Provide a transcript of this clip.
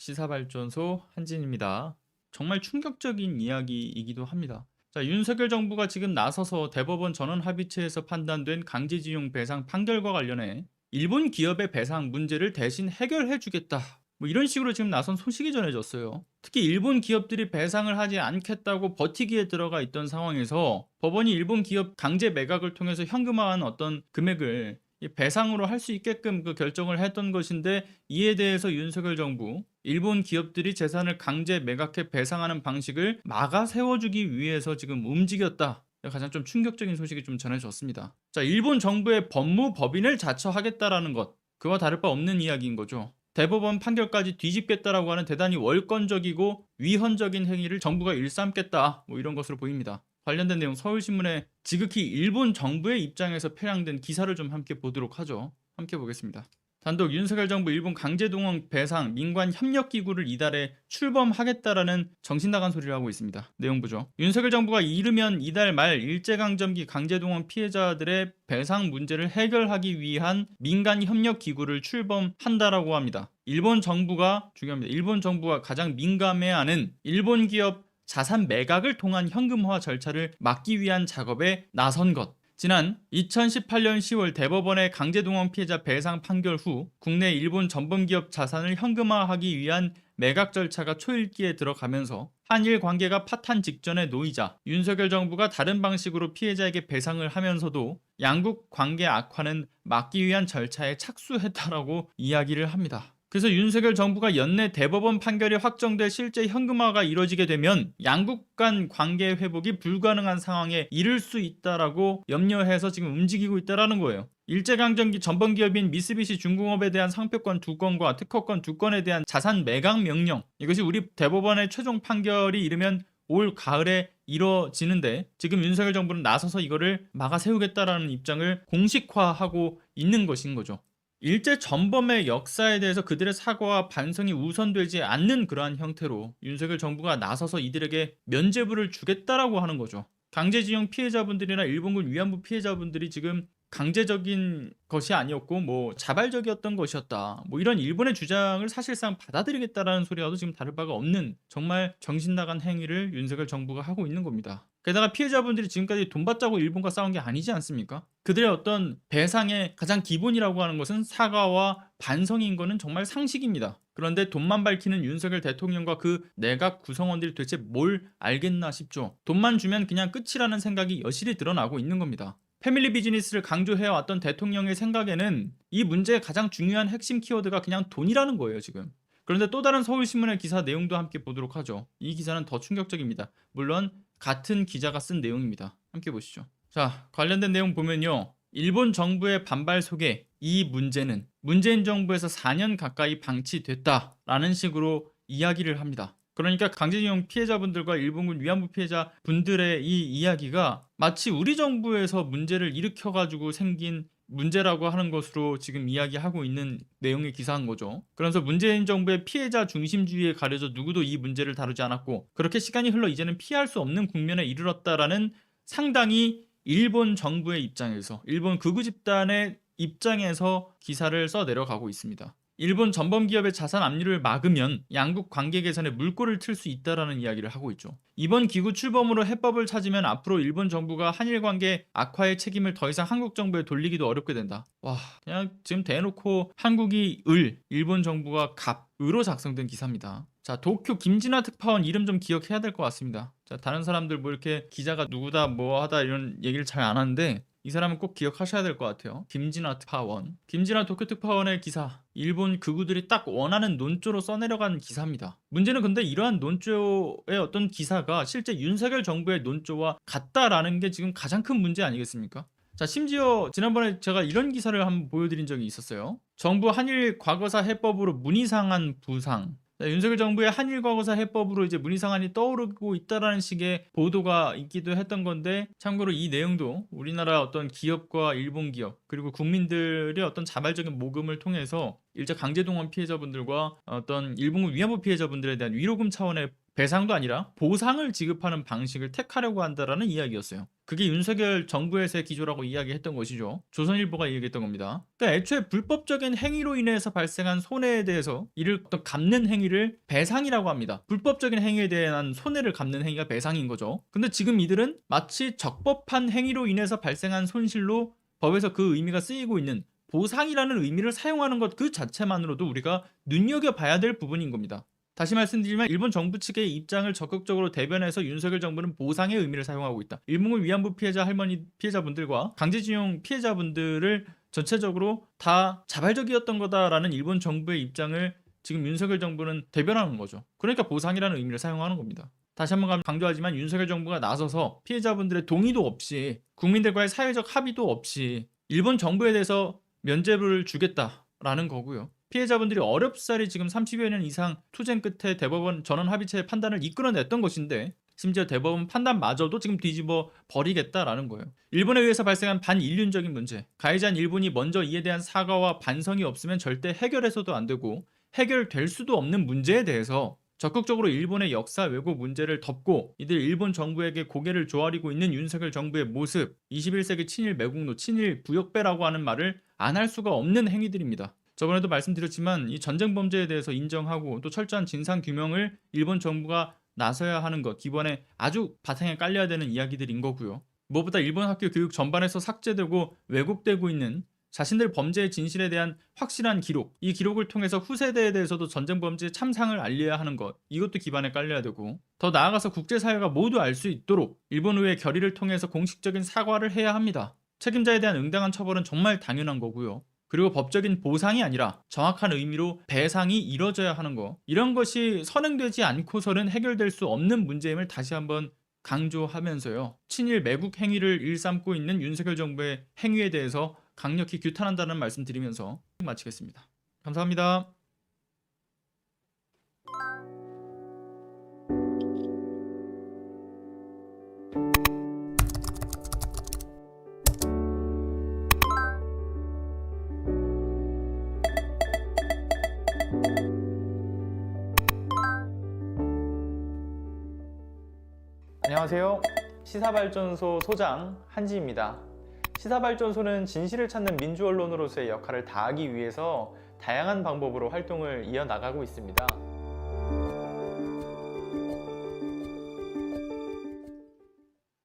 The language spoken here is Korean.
시사발전소 한진입니다. 정말 충격적인 이야기이기도 합니다. 자, 윤석열 정부가 지금 나서서 대법원 전원합의체에서 판단된 강제징용 배상 판결과 관련해 일본 기업의 배상 문제를 대신 해결해 주겠다, 뭐 이런 식으로 지금 나선 소식이 전해졌어요. 특히 일본 기업들이 배상을 하지 않겠다고 버티기에 들어가 있던 상황에서 법원이 일본 기업 강제 매각을 통해서 현금화한 어떤 금액을 이 배상으로 할 수 있게끔 그 결정을 했던 것인데, 이에 대해서 윤석열 정부 일본 기업들이 재산을 강제 매각해 배상하는 방식을 막아 세워주기 위해서 지금 움직였다, 가장 좀 충격적인 소식이 좀 전해졌습니다. 자, 일본 정부의 법무법인을 자처하겠다라는 것, 그와 다를 바 없는 이야기인 거죠. 대법원 판결까지 뒤집겠다라고 하는 대단히 월권적이고 위헌적인 행위를 정부가 일삼겠다, 뭐 이런 것으로 보입니다. 관련된 내용 서울신문에 지극히 일본 정부의 입장에서 편향된 기사를 좀 함께 보도록 하죠. 함께 보겠습니다. 단독 윤석열 정부 일본 강제동원 배상 민관 협력기구를 이달에 출범하겠다라는 정신나간 소리를 하고 있습니다. 내용 보죠. 윤석열 정부가 이르면 이달 말 일제강점기 강제동원 피해자들의 배상 문제를 해결하기 위한 민간 협력기구를 출범한다라고 합니다. 일본 정부가 중요합니다. 일본 정부가 가장 민감해하는 일본 기업 자산 매각을 통한 현금화 절차를 막기 위한 작업에 나선 것. 지난 2018년 10월 대법원의 강제동원 피해자 배상 판결 후 국내 일본 전범기업 자산을 현금화하기 위한 매각 절차가 초읽기에 들어가면서 한일 관계가 파탄 직전에 놓이자 윤석열 정부가 다른 방식으로 피해자에게 배상을 하면서도 양국 관계 악화는 막기 위한 절차에 착수했다라고 이야기를 합니다. 그래서 윤석열 정부가 연내 대법원 판결이 확정돼 실제 현금화가 이뤄지게 되면 양국 간 관계 회복이 불가능한 상황에 이를 수 있다라고 염려해서 지금 움직이고 있다라는 거예요. 일제강점기 전범기업인 미쓰비시 중공업에 대한 상표권 2건과 특허권 2건에 대한 자산 매각 명령, 이것이 우리 대법원의 최종 판결이 이르면 올 가을에 이뤄지는데, 지금 윤석열 정부는 나서서 이거를 막아 세우겠다라는 입장을 공식화하고 있는 것인 거죠. 일제 전범의 역사에 대해서 그들의 사과와 반성이 우선되지 않는 그러한 형태로 윤석열 정부가 나서서 이들에게 면죄부를 주겠다라고 하는 거죠. 강제징용 피해자분들이나 일본군 위안부 피해자분들이 지금 강제적인 것이 아니었고 뭐 자발적이었던 것이었다, 뭐 이런 일본의 주장을 사실상 받아들이겠다라는 소리와도 지금 다를 바가 없는 정말 정신나간 행위를 윤석열 정부가 하고 있는 겁니다. 게다가 피해자분들이 지금까지 돈 받자고 일본과 싸운 게 아니지 않습니까? 그들의 어떤 배상의 가장 기본이라고 하는 것은 사과와 반성인 거는 정말 상식입니다. 그런데 돈만 밝히는 윤석열 대통령과 그 내각 구성원들이 도대체 뭘 알겠나 싶죠. 돈만 주면 그냥 끝이라는 생각이 여실히 드러나고 있는 겁니다. 패밀리 비즈니스를 강조해왔던 대통령의 생각에는 이 문제의 가장 중요한 핵심 키워드가 그냥 돈이라는 거예요, 지금. 그런데 또 다른 서울신문의 기사 내용도 함께 보도록 하죠. 이 기사는 더 충격적입니다. 물론 같은 기자가 쓴 내용입니다. 함께 보시죠. 자, 관련된 내용 보면요, 일본 정부의 반발 속에 이 문제는 문재인 정부에서 4년 가까이 방치됐다라는 식으로 이야기를 합니다. 그러니까 강제징용 피해자분들과 일본군 위안부 피해자분들의 이 이야기가 마치 우리 정부에서 문제를 일으켜가지고 생긴 문제라고 하는 것으로 지금 이야기하고 있는 내용의 기사인 거죠. 그래서 문재인 정부의 피해자 중심주의에 가려져 누구도 이 문제를 다루지 않았고, 그렇게 시간이 흘러 이제는 피할 수 없는 국면에 이르렀다라는, 상당히 일본 정부의 입장에서, 일본 극우 집단의 입장에서 기사를 써 내려가고 있습니다. 일본 전범기업의 자산 압류를 막으면 양국 관계 개선에 물꼬를 틀 수 있다라는 이야기를 하고 있죠. 이번 기구 출범으로 해법을 찾으면 앞으로 일본 정부가 한일 관계 악화의 책임을 더 이상 한국 정부에 돌리기도 어렵게 된다. 와, 그냥 지금 대놓고 한국이 을, 일본 정부가 갑으로 작성된 기사입니다. 자, 도쿄 김진아 특파원 이름 좀 기억해야 될 것 같습니다. 자, 다른 사람들 뭐 이렇게 기자가 누구다 뭐 하다 이런 얘기를 잘 안 하는데, 이 사람은 꼭 기억하셔야 될 것 같아요. 김진아 특파원. 김진아 도쿄 특파원의 기사, 일본 극우들이 딱 원하는 논조로 써내려간 기사입니다. 문제는 근데 이러한 논조의 어떤 기사가 실제 윤석열 정부의 논조와 같다라는 게 지금 가장 큰 문제 아니겠습니까? 자, 심지어 지난번에 제가 이런 기사를 한번 보여드린 적이 있었어요. 정부 한일 과거사 해법으로 문희상한 부상. 윤석열 정부의 한일 과거사 해법으로 이제 문희상한이 떠오르고 있다라는 식의 보도가 있기도 했던 건데, 참고로 이 내용도 우리나라 어떤 기업과 일본 기업 그리고 국민들의 어떤 자발적인 모금을 통해서 일제 강제동원 피해자분들과 어떤 일본군 위안부 피해자분들에 대한 위로금 차원의 배상도 아니라 보상을 지급하는 방식을 택하려고 한다라는 이야기였어요. 그게 윤석열 정부에서의 기조라고 이야기했던 것이죠. 조선일보가 이야기했던 겁니다. 그러니까 애초에 불법적인 행위로 인해서 발생한 손해에 대해서 이를 어떤 갚는 행위를 배상이라고 합니다. 불법적인 행위에 대한 손해를 갚는 행위가 배상인 거죠. 근데 지금 이들은 마치 적법한 행위로 인해서 발생한 손실로 법에서 그 의미가 쓰이고 있는 보상이라는 의미를 사용하는 것 그 자체만으로도 우리가 눈여겨봐야 될 부분인 겁니다. 다시 말씀드리면 일본 정부 측의 입장을 적극적으로 대변해서 윤석열 정부는 보상의 의미를 사용하고 있다. 일본군 위안부 피해자 할머니 피해자분들과 강제징용 피해자분들을 전체적으로 다 자발적이었던 거다라는 일본 정부의 입장을 지금 윤석열 정부는 대변하는 거죠. 그러니까 보상이라는 의미를 사용하는 겁니다. 다시 한번 강조하지만 윤석열 정부가 나서서 피해자분들의 동의도 없이 국민들과의 사회적 합의도 없이 일본 정부에 대해서 면죄부를 주겠다라는 거고요. 피해자분들이 어렵사리 지금 30여 년 이상 투쟁 끝에 대법원 전원 합의체의 판단을 이끌어냈던 것인데 심지어 대법원 판단마저도 지금 뒤집어 버리겠다라는 거예요. 일본에 의해서 발생한 반인륜적인 문제, 가해자인 일본이 먼저 이에 대한 사과와 반성이 없으면 절대 해결해서도 안 되고 해결될 수도 없는 문제에 대해서 적극적으로 일본의 역사 왜곡 문제를 덮고 이들 일본 정부에게 고개를 조아리고 있는 윤석열 정부의 모습, 21세기 친일 매국노, 친일 부역배라고 하는 말을 안 할 수가 없는 행위들입니다. 저번에도 말씀드렸지만 이 전쟁 범죄에 대해서 인정하고 또 철저한 진상 규명을 일본 정부가 나서야 하는 것, 기본에 아주 바탕에 깔려야 되는 이야기들인 거고요. 무엇보다 일본 학교 교육 전반에서 삭제되고 왜곡되고 있는 자신들 범죄의 진실에 대한 확실한 기록, 이 기록을 통해서 후세대에 대해서도 전쟁 범죄의 참상을 알려야 하는 것, 이것도 기반에 깔려야 되고, 더 나아가서 국제사회가 모두 알 수 있도록 일본 의회 결의를 통해서 공식적인 사과를 해야 합니다. 책임자에 대한 응당한 처벌은 정말 당연한 거고요. 그리고 법적인 보상이 아니라 정확한 의미로 배상이 이뤄져야 하는 거, 이런 것이 선행되지 않고서는 해결될 수 없는 문제임을 다시 한번 강조하면서요. 친일 매국 행위를 일삼고 있는 윤석열 정부의 행위에 대해서 강력히 규탄한다는 말씀 드리면서 마치겠습니다. 감사합니다. 안녕하세요. 시사발전소 소장 한지입니다. 시사발전소는 진실을 찾는 민주언론으로서의 역할을 다하기 위해서 다양한 방법으로 활동을 이어나가고 있습니다.